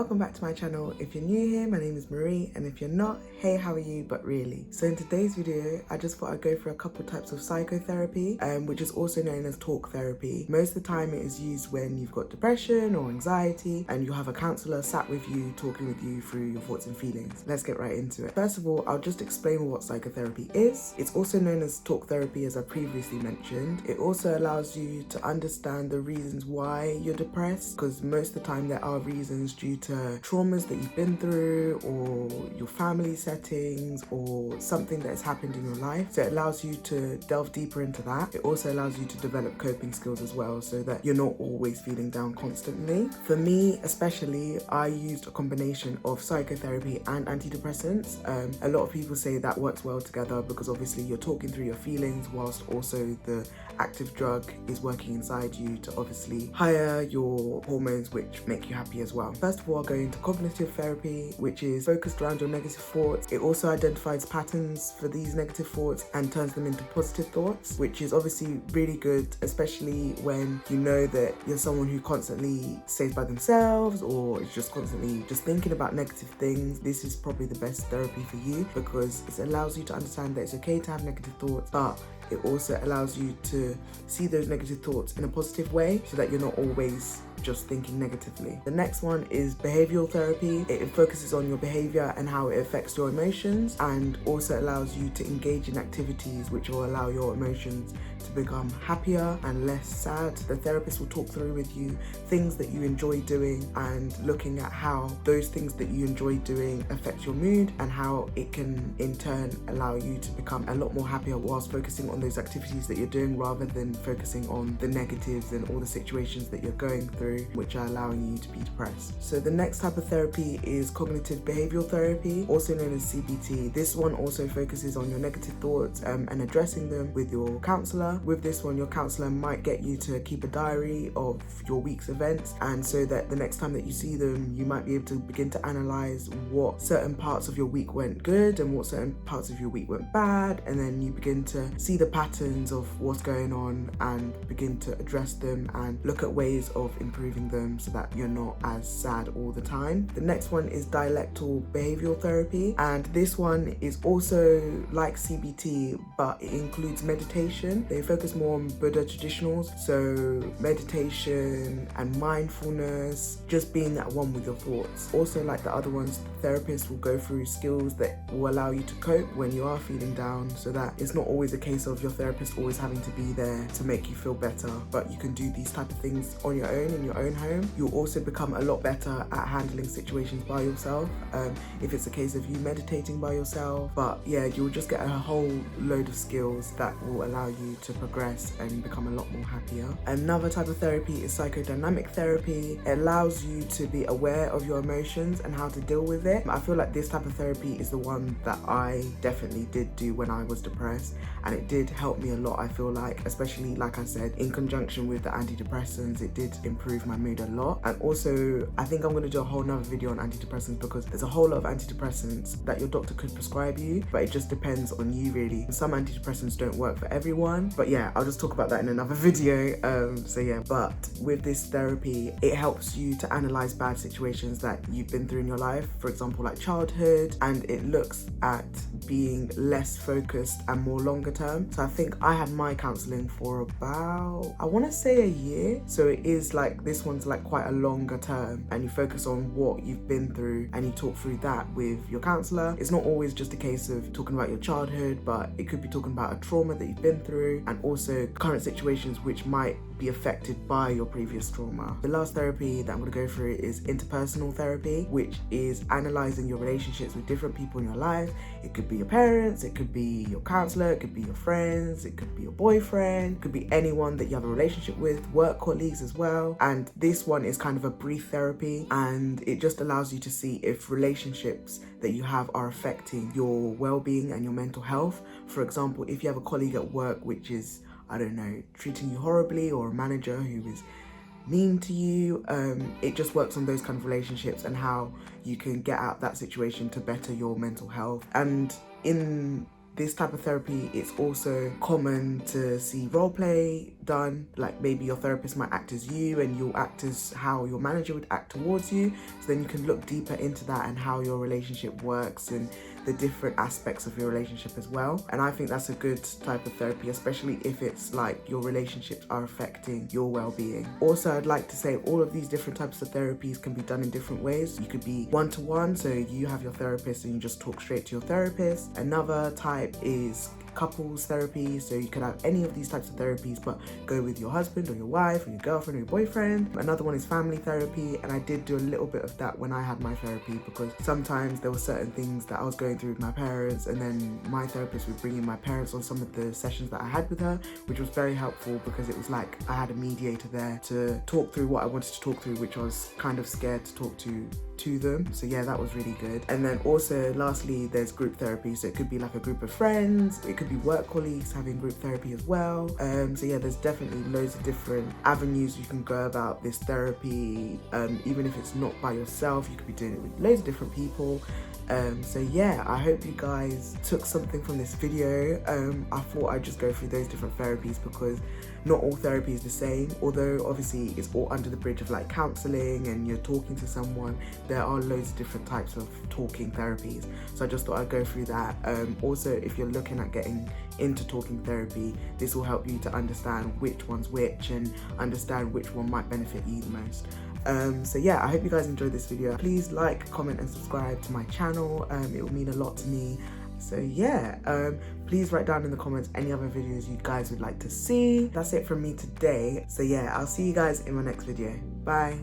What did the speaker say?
welcome back to my channel. If you're new here, my name is Marie, and if you're not, hey, how are you? But really. So in today's video, I just thought I'd go through a couple types of psychotherapy, which is also known as talk therapy. Most of the time it is used when you've got depression or anxiety and you have a counsellor sat with you, talking with you through your thoughts and feelings. Let's get right into it. First of all, I'll just explain what psychotherapy is. It's also known as talk therapy, as I previously mentioned. It also allows you to understand the reasons why you're depressed, because most of the time there are reasons due to traumas that you've been through or your family settings or something that has happened in your life. So it allows you to delve deeper into that. It also allows you to develop coping skills as well, so that you're not always feeling down constantly. For me especially, I used a combination of psychotherapy and antidepressants. A lot of people say that works well together because obviously you're talking through your feelings whilst also the active drug is working inside you to obviously higher your hormones, which make you happy as well. First of all, I'll go into cognitive therapy, which is focused around your negative thoughts. It also identifies patterns for these negative thoughts and turns them into positive thoughts, which is obviously really good, especially when you know that you're someone who constantly stays by themselves or is just constantly just thinking about negative things. This is probably the best therapy for you because it allows you to understand that it's okay to have negative thoughts, but it also allows you to see those negative thoughts in a positive way so that you're not always just thinking negatively. The next one is behavioral therapy. It focuses on your behavior and how it affects your emotions, and also allows you to engage in activities which will allow your emotions to become happier and less sad. The therapist will talk through with you things that you enjoy doing and looking at how those things that you enjoy doing affect your mood and how it can in turn allow you to become a lot more happier whilst focusing on those activities that you're doing rather than focusing on the negatives and all the situations that you're going through which are allowing you to be depressed. So the next type of therapy is cognitive behavioral therapy, also known as CBT. This one also focuses on your negative thoughts and addressing them with your counsellor. With this one, your counsellor might get you to keep a diary of your week's events, and so that the next time that you see them, you might be able to begin to analyse what certain parts of your week went good and what certain parts of your week went bad, and then you begin to see the patterns of what's going on and begin to address them and look at ways of improving them so that you're not as sad all the time. The next one is dialectical behavioral therapy, and this one is also like CBT, but it includes meditation. They focus more on Buddha traditionals, so meditation and mindfulness, just being at one with your thoughts. Also, like the other ones, the therapist will go through skills that will allow you to cope when you are feeling down, so that it's not always a case of your therapist always having to be there to make you feel better, but you can do these type of things on your own in your own home. You'll also become a lot better at handling situations by yourself, if it's a case of you meditating by yourself. But yeah, you'll just get a whole load of skills that will allow you to progress and become a lot more happier. Another type of therapy is psychodynamic therapy. It allows you to be aware of your emotions and how to deal with it. I feel like this type of therapy is the one that I definitely did do when I was depressed, and it did help me a lot. I feel like, especially like I said, in conjunction with the antidepressants, it did improve my mood a lot. And also, I think I'm going to do a whole nother video on antidepressants because there's a whole lot of antidepressants that your doctor could prescribe you, but it just depends on you really. Some antidepressants don't work for everyone, but yeah, I'll just talk about that in another video. So yeah, but with this therapy, it helps you to analyze bad situations that you've been through in your life, for example like childhood, and it looks at being less focused and more longer term. So I think I had my counselling for about, I want to say, a year. So it is like, this one's like quite a longer term, and you focus on what you've been through and you talk through that with your counsellor. It's not always just a case of talking about your childhood, but it could be talking about a trauma that you've been through and also current situations which might be affected by your previous trauma. The last therapy that I'm going to go through is interpersonal therapy, which is analysing your relationships with different people in your life. It could be your parents, it could be your counsellor, it could be your friends, it could be your boyfriend, it could be anyone that you have a relationship with, work colleagues as well. And this one is kind of a brief therapy, and it just allows you to see if relationships that you have are affecting your well-being and your mental health. For example, if you have a colleague at work which is, I don't know, treating you horribly, or a manager who is mean to you, it just works on those kind of relationships and how you can get out that situation to better your mental health. And in this type of therapy, it's also common to see role play done. Like maybe your therapist might act as you and you'll act as how your manager would act towards you. So then you can look deeper into that and how your relationship works and the different aspects of your relationship as well. And I think that's a good type of therapy, especially if it's like your relationships are affecting your well-being. Also, I'd like to say all of these different types of therapies can be done in different ways. You could be one-to-one, so you have your therapist and you just talk straight to your therapist. Another type is couples therapy, so you could have any of these types of therapies but go with your husband or your wife or your girlfriend or your boyfriend. Another one is family therapy, and I did do a little bit of that when I had my therapy, because sometimes there were certain things that I was going through with my parents, and then my therapist would bring in my parents on some of the sessions that I had with her, which was very helpful because it was like I had a mediator there to talk through what I wanted to talk through, which I was kind of scared to talk to them. So yeah, that was really good. And then also lastly, there's group therapy, so it could be like a group of friends, it could be work colleagues having group therapy as well. So yeah, there's definitely loads of different avenues you can go about this therapy. Even if it's not by yourself, you could be doing it with loads of different people. So yeah, I hope you guys took something from this video. I thought I'd just go through those different therapies because not all therapy is the same, although obviously it's all under the bridge of like counselling and you're talking to someone. There are loads of different types of talking therapies, so I just thought I'd go through that. Also, if you're looking at getting into talking therapy, this will help you to understand which one's which and understand which one might benefit you the most. So yeah, I hope you guys enjoyed this video. Please like, comment and subscribe to my channel. It will mean a lot to me. So yeah, please write down in the comments any other videos you guys would like to see. That's it from me today. So yeah, I'll see you guys in my next video. Bye.